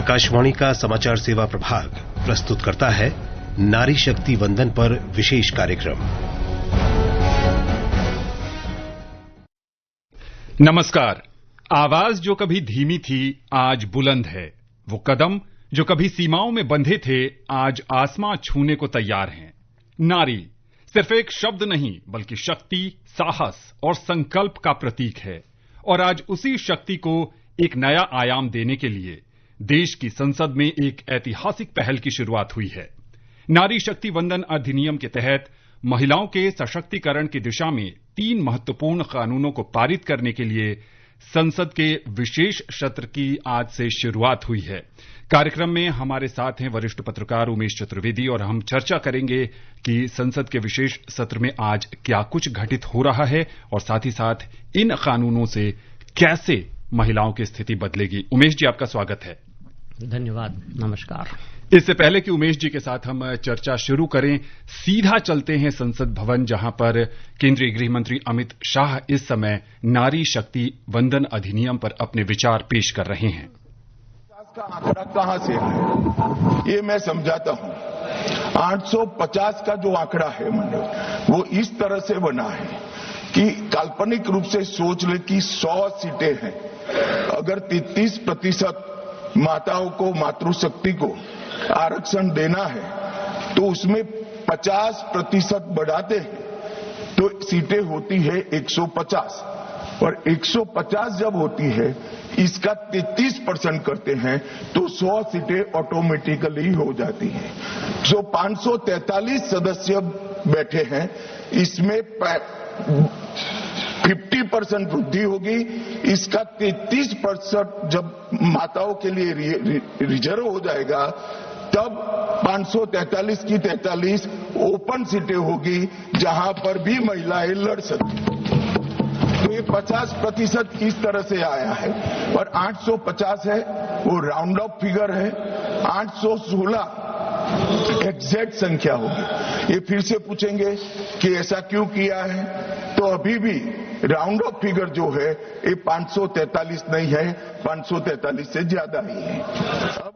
आकाशवाणी का समाचार सेवा प्रभाग प्रस्तुत करता है नारी शक्ति वंदन पर विशेष कार्यक्रम। नमस्कार। आवाज जो कभी धीमी थी आज बुलंद है। वो कदम जो कभी सीमाओं में बंधे थे आज आसमां छूने को तैयार हैं। नारी सिर्फ एक शब्द नहीं बल्कि शक्ति, साहस और संकल्प का प्रतीक है और आज उसी शक्ति को एक नया आयाम देने के लिए देश की संसद में एक ऐतिहासिक पहल की शुरुआत हुई है। नारी शक्ति वंदन अधिनियम के तहत महिलाओं के सशक्तिकरण की दिशा में 3 महत्वपूर्ण कानूनों को पारित करने के लिए संसद के विशेष सत्र की आज से शुरुआत हुई है। कार्यक्रम में हमारे साथ हैं वरिष्ठ पत्रकार उमेश चतुर्वेदी और हम चर्चा करेंगे कि संसद के विशेष सत्र में आज क्या कुछ घटित हो रहा है और साथ ही साथ इन कानूनों से कैसे महिलाओं की स्थिति बदलेगी। उमेश जी, आपका स्वागत है। धन्यवाद, नमस्कार। इससे पहले कि उमेश जी के साथ हम चर्चा शुरू करें, सीधा चलते हैं संसद भवन, जहां पर केंद्रीय गृह मंत्री अमित शाह इस समय नारी शक्ति वंदन अधिनियम पर अपने विचार पेश कर रहे हैं। का आंकड़ा कहां से है ये मैं समझाता हूं। 850 का जो आंकड़ा है वो इस तरह से बना है कि काल्पनिक रूप से सोच ले कि 100 सीटें हैं, अगर 33% माताओं को, मातृशक्ति को आरक्षण देना है तो उसमें 50% बढ़ाते हैं तो सीटें होती है 150 और 150 जब होती है इसका 33% करते हैं तो 100 सीटें ऑटोमेटिकली हो जाती हैं। जो 543 सदस्य बैठे हैं इसमें 50% वृद्धि होगी। इसका 33% जब माताओं के लिए रिजर्व हो जाएगा तब 543 की 43 ओपन सीटें होगी जहां पर भी महिलाएं लड़ सकती। तो ये 50% इस तरह से आया है और 850 है वो राउंड ऑफ फिगर है। 816 एग्जैक्ट संख्या होगी। ये फिर से पूछेंगे कि ऐसा क्यों किया है, तो अभी भी राउंड ऑफ फिगर जो है ये 543 नहीं है, 543 से ज्यादा ही है।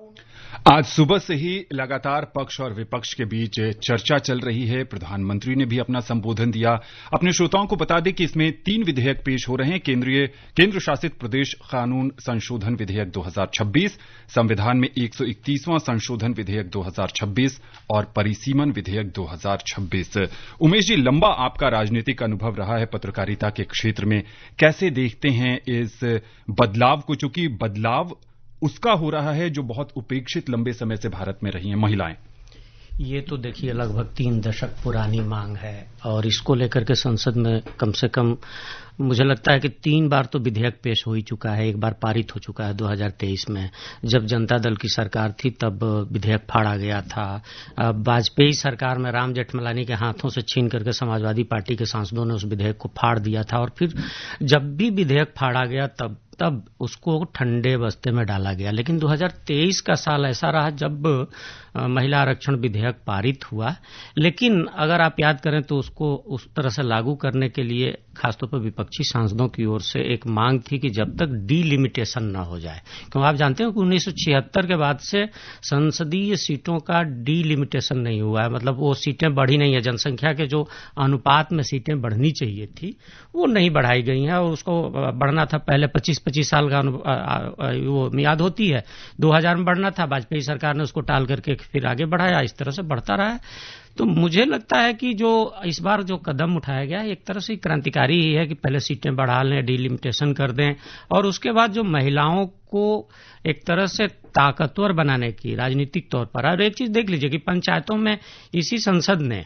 आज सुबह से ही लगातार पक्ष और विपक्ष के बीच चर्चा चल रही है। प्रधानमंत्री ने भी अपना संबोधन दिया। अपने श्रोताओं को बता दें कि इसमें 3 विधेयक पेश हो रहे हैं। केंद्र शासित प्रदेश कानून संशोधन विधेयक 2026, संविधान में 131वां संशोधन विधेयक 2026 और परिसीमन विधेयक 2026। उमेश जी, लंबा आपका राजनीतिक अनुभव रहा है पत्रकारिता के क्षेत्र में, कैसे देखते हैं इस बदलाव को? चूंकि बदलाव उसका हो रहा है जो बहुत उपेक्षित लंबे समय से भारत में रही हैं महिलाएं। ये तो देखिए लगभग 3 दशक पुरानी मांग है और इसको लेकर के संसद में कम से कम मुझे लगता है कि 3 बार तो विधेयक पेश हो ही चुका है। एक बार पारित हो चुका है 2023 में, जब जनता दल की सरकार थी तब विधेयक फाड़ा गया था। वाजपेयी सरकार में राम जेठमलानी के हाथों से छीन करके समाजवादी पार्टी के सांसदों ने उस विधेयक को फाड़ दिया था और फिर जब भी विधेयक फाड़ा गया तब उसको ठंडे बस्ते में डाला गया। लेकिन 2023 का साल ऐसा रहा जब महिला आरक्षण विधेयक पारित हुआ, लेकिन अगर आप याद करें तो उसको उस तरह से लागू करने के लिए खासतौर पर विपक्षी सांसदों की ओर से एक मांग थी कि जब तक डीलिमिटेशन न हो जाए, क्योंकि आप जानते हो कि 1976 के बाद से संसदीय सीटों का डीलिमिटेशन नहीं हुआ है। मतलब वो सीटें बढ़ी नहीं है, जनसंख्या के जो अनुपात में सीटें बढ़नी चाहिए थी वो नहीं बढ़ाई गई हैं और उसको बढ़ना था। पहले 25 साल का वो मियाद होती है, 2000 में बढ़ना था, वाजपेयी सरकार ने उसको टाल करके फिर आगे बढ़ाया। इस तरह से बढ़ता रहा है। तो मुझे लगता है कि जो इस बार जो कदम उठाया गया एक तरह से क्रांतिकारी ही है कि पहले सीटें बढ़ा लें, डीलिमिटेशन कर दें और उसके बाद जो महिलाओं को एक तरह से ताकतवर बनाने की राजनीतिक तौर पर। और एक चीज देख लीजिए कि पंचायतों में इसी संसद ने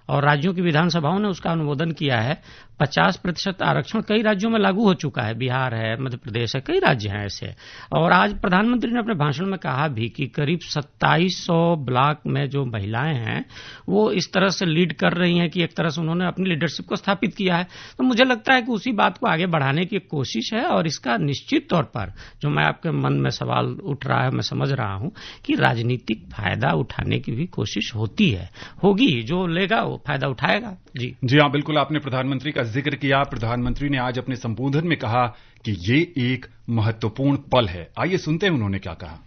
और राज्यों की विधानसभाओं ने उसका अनुमोदन किया है। 50% आरक्षण कई राज्यों में लागू हो चुका है, बिहार है, मध्य प्रदेश है, कई राज्य हैं ऐसे। और आज प्रधानमंत्री ने अपने भाषण में कहा भी कि करीब 2700 ब्लॉक में जो महिलाएं हैं वो इस तरह से लीड कर रही हैं कि एक तरह से उन्होंने अपनी लीडरशिप को स्थापित किया है। तो मुझे लगता है कि उसी बात को आगे बढ़ाने की कोशिश है और इसका निश्चित तौर पर जो मैं आपके मन में सवाल उठ रहा है, मैं समझ रहा हूं कि राजनीतिक फायदा उठाने की भी कोशिश होती है, होगी। जो लेगा वो फायदा उठाएगा। जी हाँ, बिल्कुल। आपने प्रधानमंत्री का जिक्र किया। प्रधानमंत्री ने आज अपने संबोधन में कहा कि ये एक महत्वपूर्ण पल है। आइए सुनते हैं उन्होंने क्या कहा।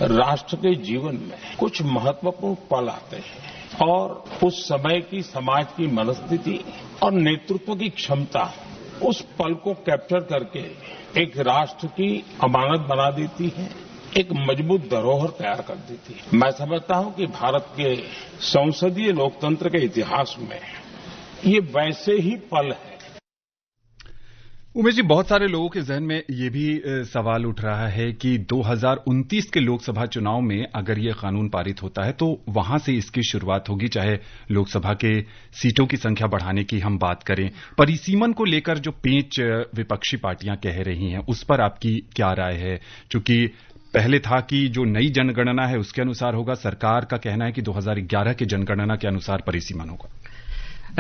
राष्ट्र के जीवन में कुछ महत्वपूर्ण पल आते हैं और उस समय की समाज की मनस्थिति और नेतृत्व की क्षमता उस पल को कैप्चर करके एक राष्ट्र की अमानत बना देती है, एक मजबूत धरोहर तैयार कर देती है। मैं समझता हूं कि भारत के संसदीय लोकतंत्र के इतिहास में ये वैसे ही पल है। उमेश जी, बहुत सारे लोगों के जहन में ये भी सवाल उठ रहा है कि 2029 के लोकसभा चुनाव में अगर ये कानून पारित होता है तो वहां से इसकी शुरुआत होगी, चाहे लोकसभा के सीटों की संख्या बढ़ाने की हम बात करें। परिसीमन को लेकर जो पेंच विपक्षी पार्टियां कह रही हैं, उस पर आपकी क्या राय है? चूंकि पहले था कि जो नई जनगणना है उसके अनुसार होगा, सरकार का कहना है कि 2011 की जनगणना के अनुसार परिसीमन होगा।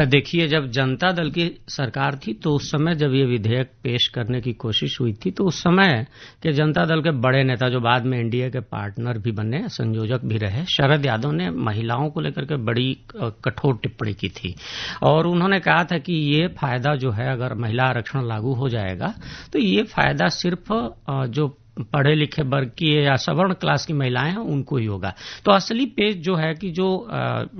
देखिए, जब जनता दल की सरकार थी तो उस समय जब ये विधेयक पेश करने की कोशिश हुई थी तो उस समय के जनता दल के बड़े नेता, जो बाद में एनडीए के पार्टनर भी बने, संयोजक भी रहे, शरद यादव ने महिलाओं को लेकर के बड़ी कठोर टिप्पणी की थी और उन्होंने कहा था कि ये फायदा जो है, अगर महिला आरक्षण लागू हो जाएगा तो ये फायदा सिर्फ जो पढ़े लिखे वर्ग की या सवर्ण क्लास की महिलाएं हैं उनको ही होगा। तो असली पेज जो है कि जो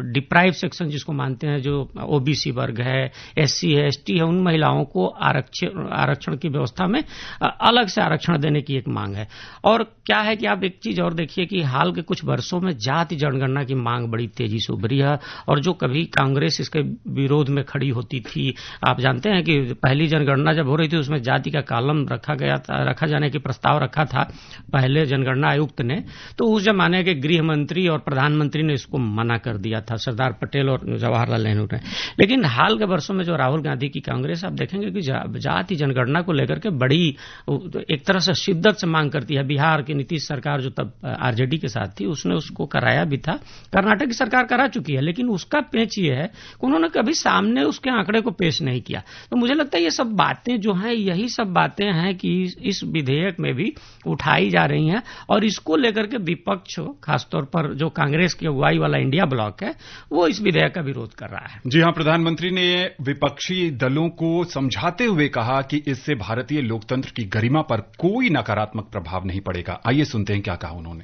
डिप्राइव सेक्शन जिसको मानते हैं, जो ओबीसी वर्ग है, एससी है, एसटी है, उन महिलाओं को आरक्षण की व्यवस्था में अलग से आरक्षण देने की एक मांग है। और क्या है कि आप एक चीज और देखिए कि हाल के कुछ वर्षों में जाति जनगणना की मांग बड़ी तेजी से उभरी है और जो कभी कांग्रेस इसके विरोध में खड़ी होती थी, आप जानते हैं कि पहली जनगणना जब हो रही थी उसमें जाति का कॉलम रखा जाने की प्रस्ताव रखा था पहले जनगणना आयुक्त ने, तो उस जमाने के गृह मंत्री और प्रधानमंत्री ने इसको मना कर दिया था, सरदार पटेल और जवाहरलाल नेहरू ने। लेकिन हाल के वर्षों में जो राहुल गांधी की कांग्रेस, आप देखेंगे कि जाति जनगणना को लेकर के बड़ी एक तरह से शिद्दत से मांग करती है। बिहार की नीतीश सरकार जो तब आरजेडी के साथ थी उसने उसको कराया भी था, कर्नाटक की सरकार करा चुकी है, लेकिन उसका पेच ये है कि उन्होंने कभी सामने उसके आंकड़े को पेश नहीं किया। तो मुझे लगता है ये सब बातें जो हैं, यही सब बातें हैं कि इस विधेयक में भी उठाई जा रही हैं और इसको लेकर के विपक्ष, खासतौर पर जो कांग्रेस की अगुवाई वाला इंडिया ब्लॉक है, वो इस विधेयक का विरोध कर रहा है। जी हां, प्रधानमंत्री ने विपक्षी दलों को समझाते हुए कहा कि इससे भारतीय लोकतंत्र की गरिमा पर कोई नकारात्मक प्रभाव नहीं पड़ेगा। आइए सुनते हैं क्या कहा उन्होंने।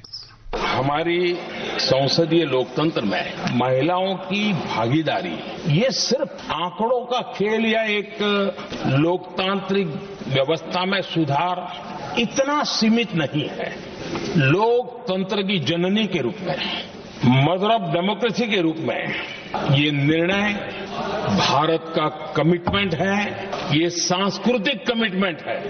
हमारी संसदीय लोकतंत्र में महिलाओं की भागीदारी ये सिर्फ आंकड़ों का खेल या एक लोकतांत्रिक व्यवस्था में सुधार इतना सीमित नहीं है। लोकतंत्र की जननी के रूप में, मदर ऑफ डेमोक्रेसी के रूप में ये निर्णय भारत का कमिटमेंट है, ये सांस्कृतिक कमिटमेंट है।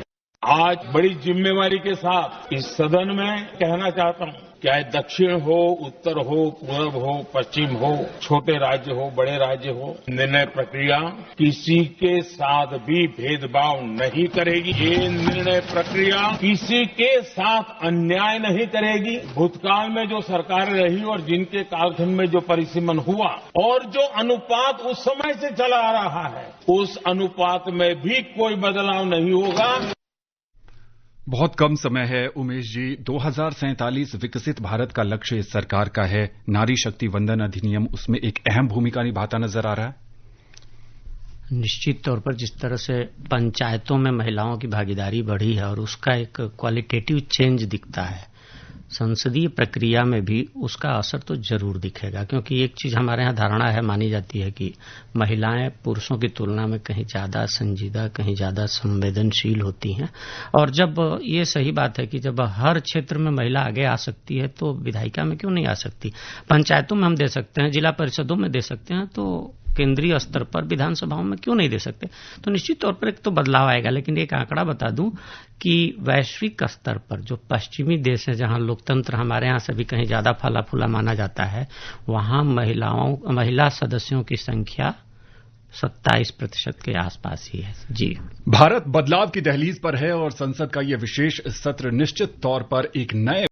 आज बड़ी जिम्मेवारी के साथ इस सदन में कहना चाहता हूं, चाहे दक्षिण हो, उत्तर हो, पूर्व हो, पश्चिम हो, छोटे राज्य हो, बड़े राज्य हो, निर्णय प्रक्रिया किसी के साथ भी भेदभाव नहीं करेगी। ये निर्णय प्रक्रिया किसी के साथ अन्याय नहीं करेगी। भूतकाल में जो सरकारें रही और जिनके कालखंड में जो परिसीमन हुआ और जो अनुपात उस समय से चला आ रहा है, उस अनुपात में भी कोई बदलाव नहीं होगा। बहुत कम समय है उमेश जी, 2047 विकसित भारत का लक्ष्य इस सरकार का है। नारी शक्ति वंदन अधिनियम उसमें एक अहम भूमिका निभाता नजर आ रहा है। निश्चित तौर पर जिस तरह से पंचायतों में महिलाओं की भागीदारी बढ़ी है और उसका एक क्वालिटेटिव चेंज दिखता है, संसदीय प्रक्रिया में भी उसका असर तो जरूर दिखेगा। क्योंकि एक चीज हमारे यहाँ धारणा है, मानी जाती है कि महिलाएं पुरुषों की तुलना में कहीं ज्यादा संजीदा, कहीं ज्यादा संवेदनशील होती हैं। और जब ये सही बात है कि जब हर क्षेत्र में महिला आगे आ सकती है तो विधायिका में क्यों नहीं आ सकती? पंचायतों में हम दे सकते हैं, जिला परिषदों में दे सकते हैं, तो केंद्रीय स्तर पर विधानसभाओं में क्यों नहीं दे सकते? तो निश्चित तौर पर एक तो बदलाव आएगा। लेकिन एक आंकड़ा बता दूं कि वैश्विक स्तर पर जो पश्चिमी देश है, जहां लोकतंत्र हमारे यहां से भी कहीं ज्यादा फला फूला माना जाता है, वहां महिला सदस्यों की संख्या 27% के आसपास ही है। जी, भारत बदलाव की दहलीज पर है और संसद का यह विशेष सत्र निश्चित तौर पर एक नए